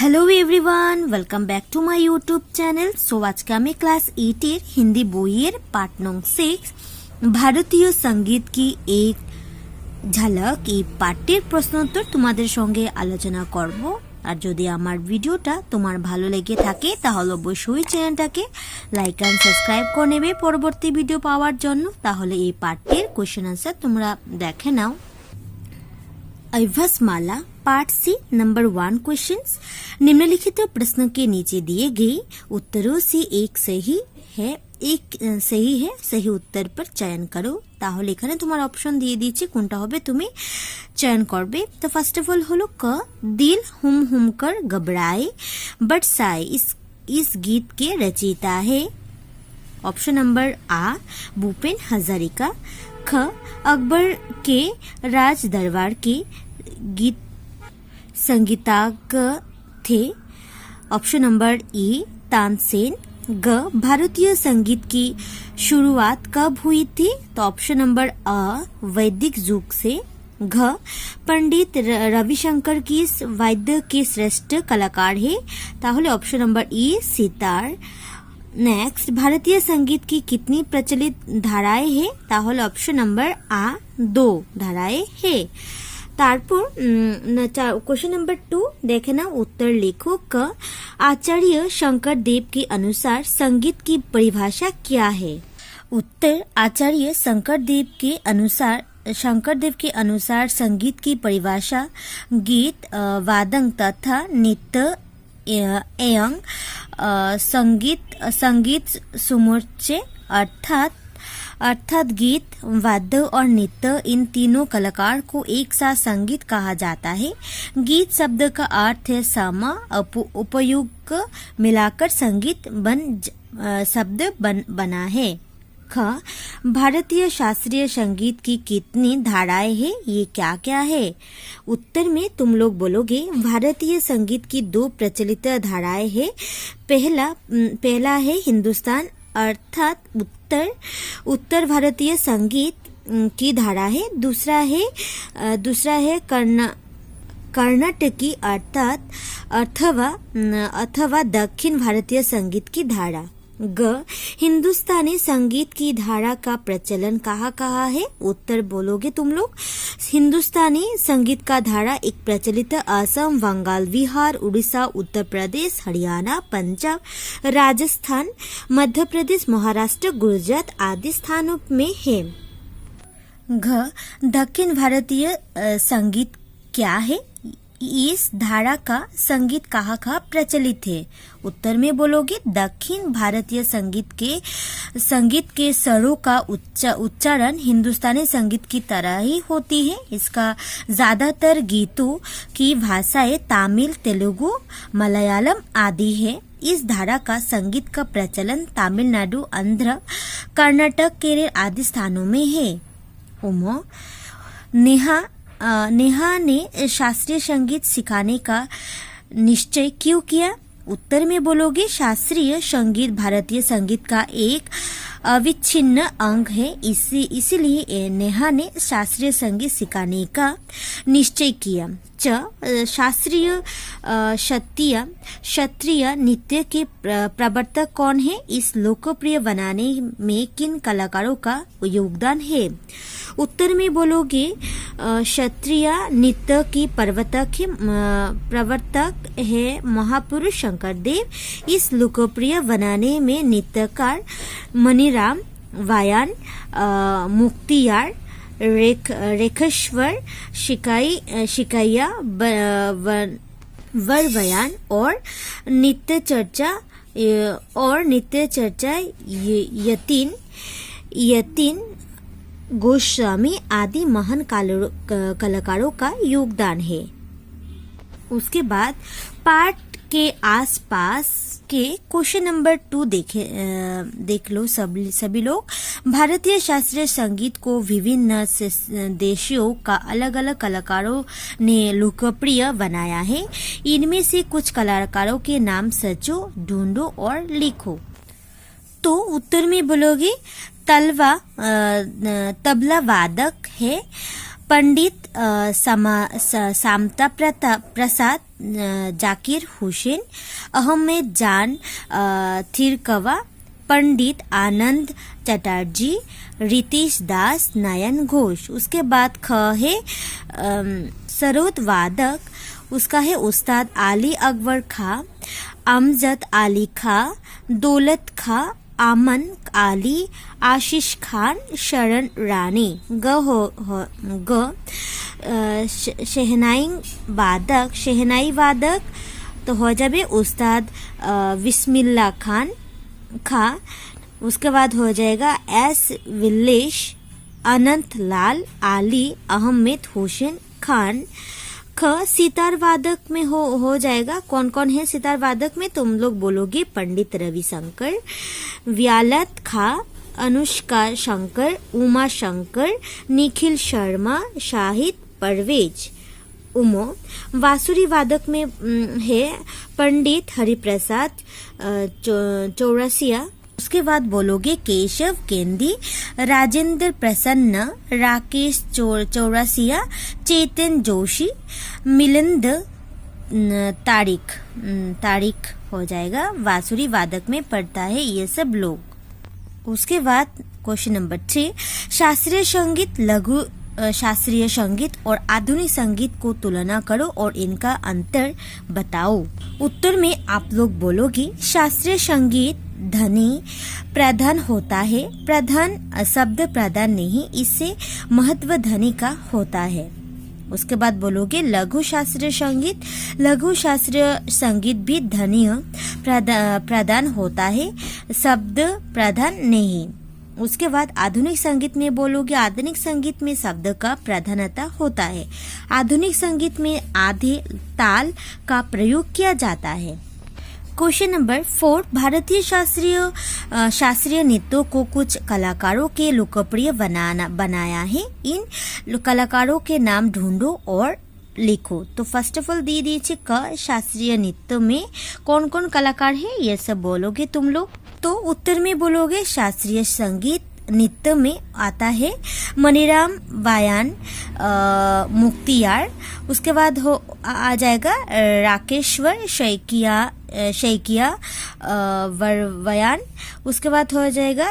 Hello everyone, welcome back to my YouTube channel. So আজকে আমি class 8 Hindi বইয়ের part নং 6 ভারতীয় সঙ্গীত কি এক ঝলক এই পাঠটির প্রশ্নোত্তর তোমাদের সঙ্গে আলোচনা করব। আর যদি আমার ভিডিওটা তোমার ভালো লেগে থাকে তাহলে অবশ্যই চ্যানেলটাকে লাইক অ্যান্ড সাবস্ক্রাইব করে নেবে পরবর্তী ভিডিও পাওয়ার জন্য। তাহলে এই পাঠটির কোশ্চেন আনসার তোমরা দেখে নাও। अभ्यासमाला पार्ट सी नंबर 1 क्वेश्चंस। निम्नलिखित प्रश्न के नीचे दिए गए उत्तरों से एक सही है सही उत्तर पर चयन करो। তাহলে এখানে তোমার অপশন দিয়ে দিয়েছি, কোনটা হবে তুমি চয়ন করবে। তো ফার্স্ট অফ অল হলো ক, दिल हुम हुम कर घबराए बरसाए इस गीत के रचयिता है। ऑप्शन नंबर आ, भूपेन हजारिका। ख, अकबर के राज दरबार के गीत संगीतज्ञ थे। ऑप्शन नंबर ई, तानसेन। ग, भारतीय संगीत की शुरुआत कब हुई थी? तो ऑप्शन नंबर अ, वैदिक युग से। घ, पंडित रविशंकर की वाद्य के श्रेष्ठ कलाकार है। ताहले ऑप्शन नंबर ई, सितार। नेक्स्ट, भारतीय संगीत की कितनी प्रचलित धाराएं है? ताहले ऑप्शन नंबर आ, 2 धाराएं है। तारपर क्वेश्चन नंबर 2 देखे ना, उत्तर लिखो। क, आचार्य शंकर देव के अनुसार संगीत की परिभाषा क्या है? उत्तर, आचार्य शंकर देव के अनुसार संगीत की परिभाषा गीत, वादन तथा नृत्य एवं संगीत समुच्चय अर्थात गीत, वाद्य और नृत्य, इन तीनों कलाकार को एक साथ संगीत कहा जाता है। गीत शब्द का अर्थ है सम उपयोग मिलाकर संगीत शब्द बना है। ख, भारतीय शास्त्रीय संगीत की कितनी धाराएं हैं? ये क्या क्या है? उत्तर में तुम लोग बोलोगे भारतीय संगीत की 2 प्रचलित धाराएं हैं। पहला है हिंदुस्तान अर्थात उत्तर भारतीय संगीत की धारा है। दूसरा है कर्नाटकी अथवा दक्षिण भारतीय संगीत की धारा। ग, हिंदुस्तानी संगीत की धारा का प्रचलन कहाँ है? उत्तर बोलोगे तुम लोग हिंदुस्तानी संगीत का धारा एक प्रचलित असम, बंगाल, बिहार, उड़ीसा, उत्तर प्रदेश, हरियाणा, पंजाब, राजस्थान, मध्य प्रदेश, महाराष्ट्र, गुजरात आदि स्थानों में है। घ, दक्षिण भारतीय संगीत क्या है? इस धारा का संगीत कहाँ प्रचलित है? उत्तर में बोलोगे दक्षिण भारतीय संगीत के स्वरों का उच्चारण हिंदुस्तानी संगीत की तरह ही होती है। इसका ज्यादातर गीतों की भाषाएं तमिल, तेलुगु, मलयालम आदि है। इस धारा का संगीत का प्रचलन तमिलनाडु, आंध्र, कर्नाटक, केरल आदि स्थानों में है। नेहा ने शास्त्रीय संगीत सिखाने का निश्चय क्यों किया? उत्तर में बोलोगे शास्त्रीय संगीत भारतीय संगीत का एक अविच्छिन्न अंग है। इसीलिए नेहा ने शास्त्रीय संगीत सिखाने का निश्चय किया। च, शास्त्रीय नृत्य के प्रवर्तक कौन है? इस लोकप्रिय बनाने में किन कलाकारों का योगदान है? उत्तर में बोलोगे शास्त्रीय नृत्य की प्रवर्तक है महापुरुष शंकर देव। इस लोकप्रिय बनाने में नृत्यकार मणिराम, वायान, मुक्तियार, रेखेश्वर, शिकाया, वरवयान और नृत्य चर्चा यतीन गोस्वामी आदि महान कलाकारों का योगदान है। उसके बाद पार्ट के आसपास के क्वेश्चन नंबर 2 देख लो सभी लोग। भारतीय शास्त्रीय संगीत को विभिन्न देशों का अलग अलग कलाकारों ने लोकप्रिय बनाया है। इनमें से कुछ कलाकारों के नाम सोचो, ढूंढो और लिखो। तो उत्तर में बोलोगे तबला वादक है पंडित सामता प्रसाद, जाकिर हुसैन, अहमद जान थिरकवा, पंडित आनंद चटर्जी, रितेश दास, नयन घोष। उसके बाद ख है सरोद वादक, उसका है उस्ताद आली अकबर खा, अमजद अली खा, दौलत खा, आमन आली, आशीष खान, शरण रानी। शहनाई वादक तो हो जाए उस्ताद बिस्मिल्लाह खान खा। उसके बाद हो जाएगा एस विल्लेश, अनंत लाल, आली, अहमद हुसैन खान। ख सितार वादक में हो जाएगा, कौन कौन है सितार वादक में, तुम लोग बोलोगे पंडित रविशंकर, व्यालत खा, अनुष्का शंकर, उमा शंकर, निखिल शर्मा, शाहिद परवेज, उमो। बांसुरी वादक में है पंडित हरिप्रसाद चौरसिया। उसके बाद बोलोगे केशव केंदी, राजेंद्र प्रसन्न, राकेश चौरसिया, चेतन जोशी, मिलिंद तारिक हो जाएगा। बांसुरी वादक में पढ़ता है ये सब लोग। उसके बाद क्वेश्चन नंबर 3, शास्त्रीय संगीत, लघु शास्त्रीय संगीत और आधुनिक संगीत को तुलना करो और इनका अंतर बताओ। उत्तर में आप लोग बोलोगे शास्त्रीय संगीत ध्वनि प्रधान होता है, प्रधान शब्द प्रधान नहीं, इससे महत्व ध्वनि का होता है। उसके बाद बोलोगे लघु शास्त्रीय संगीत, लघु शास्त्रीय संगीत भी ध्वनि प्रधान होता है, शब्द प्रधान नहीं। उसके बाद आधुनिक संगीत में बोलोगे आधुनिक संगीत में शब्द का प्राधान्यता होता है, आधुनिक संगीत में आधे ताल का प्रयोग किया जाता है। क्वेश्चन नंबर 4, भारतीय शास्त्रीय नृत्यों को कुछ कलाकारों के लोकप्रिय बनाया है, इन कलाकारों के नाम ढूंढो और लिखो। तो फर्स्ट ऑफ ऑल दे दीजिए क शास्त्रीय नृत्य में कौन कौन कलाकार है, ये सब बोलोगे तुम लोग। तो उत्तर में बोलोगे शास्त्रीय संगीत नृत्य में आता है मनीराम बायान, मुक्तियार। उसके बाद आ जाएगा राकेश्वर शैकिया वरवयान। उसके बाद हो जाएगा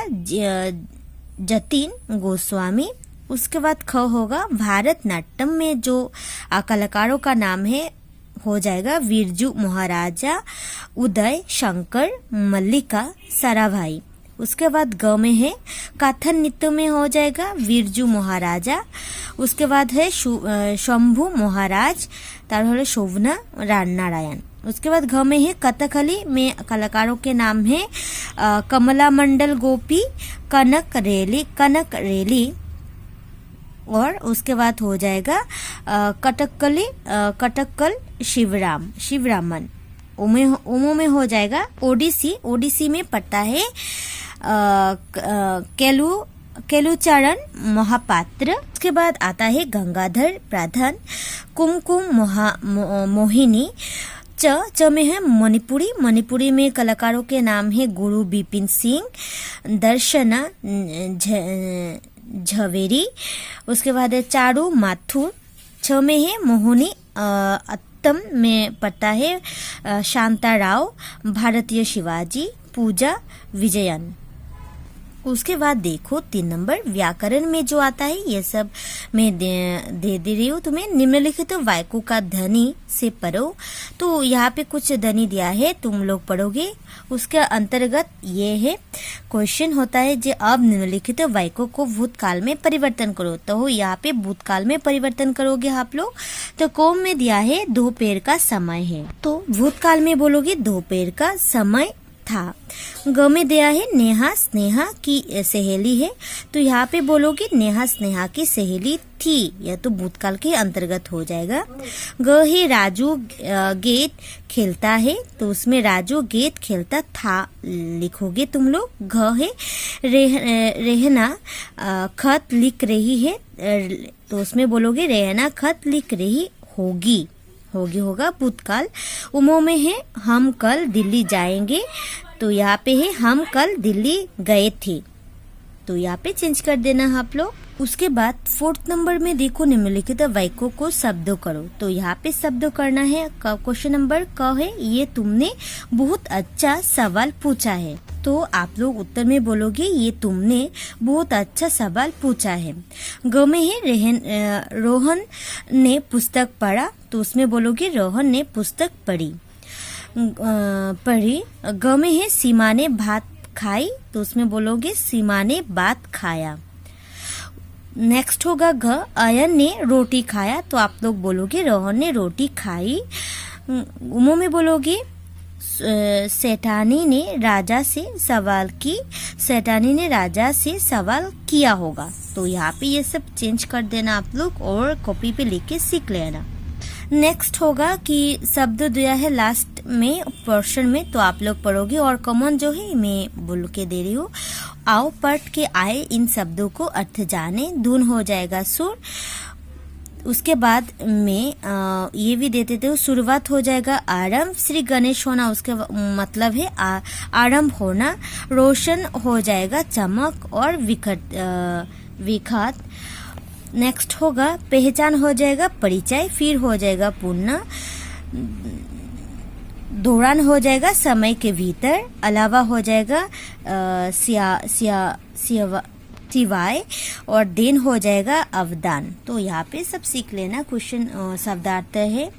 जतिन गोस्वामी। उसके बाद ख होगा भारतनाट्यम में जो कलाकारों का नाम है हो जाएगा बिरजू महाराजा, उदय शंकर, मल्लिका साराभाई। उसके बाद ग में है कथन नृत्य में हो जाएगा बिरजू महाराजा। उसके बाद है शंभू महाराज, तार हलो शोभना नारायण। उसके बाद घ में है कथकली में कलाकारों के नाम है कमला मंडल गोपी, कनक रेली। और उसके बाद हो जाएगा कटक्कल शिवरामन। उमो में हो जाएगा ओडिसी में पड़ता है केलुचरण महापात्र। उसके बाद आता है गंगाधर प्रधान, कुमकुम मोहिनी। च में है मणिपुरी में कलाकारों के नाम है गुरु बिपिन सिंह, दर्शना झवेरी। उसके बाद है चारू माथुर। छ में है मोहिनी अत्तम में पड़ता है शांता राव, भारतीय शिवाजी, पूजा विजयन। उसके बाद देखो 3 नंबर व्याकरण में जो आता है ये सब मैं दे रही हूँ तुम्हें। निम्नलिखित वाक्यों का ध्वनि से पढ़ो। तो यहाँ पे कुछ ध्वनि दिया है, तुम लोग पढ़ोगे। उसके अंतर्गत ये है क्वेश्चन होता है जो अब निम्नलिखित वाक्यों को भूतकाल में परिवर्तन करो। तो यहाँ पे भूतकाल में परिवर्तन करोगे आप लोग। तो कौम में दिया है दोपहर का समय है, तो भूतकाल में बोलोगे दोपहर का समय था। ग में दिया है नेहा स्नेहा की सहेली है, तो यहाँ पे बोलोगे नेहा स्नेहा की सहेली थी, यह तो भूतकाल के अंतर्गत हो जाएगा। ग है राजू गेंद खेलता है, तो उसमें राजू गेंद खेलता था लिखोगे तुम लोग। घ है रेहना खत लिख रही है, तो उसमें बोलोगे रेहना खत लिख रही होगी होगा भूतकाल। उमो में है हम कल दिल्ली जाएंगे, तो यहाँ पे है हम कल दिल्ली गए थे। तो यहाँ पे चेंज कर देना है आप लोग। उसके बाद 4th नंबर में देखो निम्नलिखित वाक्यों को शब्द करो। तो यहाँ पे शब्द करना है। क्वेश्चन नंबर क है, ये तुमने बहुत अच्छा सवाल पूछा है। तो आप लोग उत्तर में बोलोगे ये तुमने बहुत अच्छा सवाल पूछा है। ग में है रोहन ने पुस्तक पढ़ा। तो उसमें बोलोगे रोहन ने पुस्तक पढ़ी। ग में है सीमा ने भात खाई। तो उसमें बोलोगे सीमा ने भात खाया। नेक्स्ट होगा घ, अयन ने रोटी खाया। तो आप लोग बोलोगे रोहन ने रोटी खाई। उमो में बोलोगे सेठानी ने राजा से सवाल की। सेठानी ने राजा से सवाल किया होगा। तो यहाँ पे ये सब चेंज कर देना आप लोग और कॉपी पे लिख के सीख लेना। नेक्स्ट होगा कि शब्द दिया है लास्ट में पोर्शन में, तो आप लोग पढ़ोगे और कॉमन जो है मैं बोल के दे रही हूँ। आओ पढ़ के आए इन शब्दों को अर्थ जाने। धुन हो जाएगा सुर। उसके बाद में ये भी देते थे, शुरुआत हो जाएगा आरंभ। श्री गणेश होना उसके मतलब है आरंभ होना। रोशन हो जाएगा चमक और विखात। नेक्स्ट होगा पहचान हो जाएगा परिचय। फिर हो जाएगा पूर्ण। दौरान हो जाएगा समय के भीतर। अलावा हो जाएगा सिवाय। और देन हो जाएगा अवदान। तो यहाँ पे सब सीख लेना। क्वेश्चन शब्दार्थ है।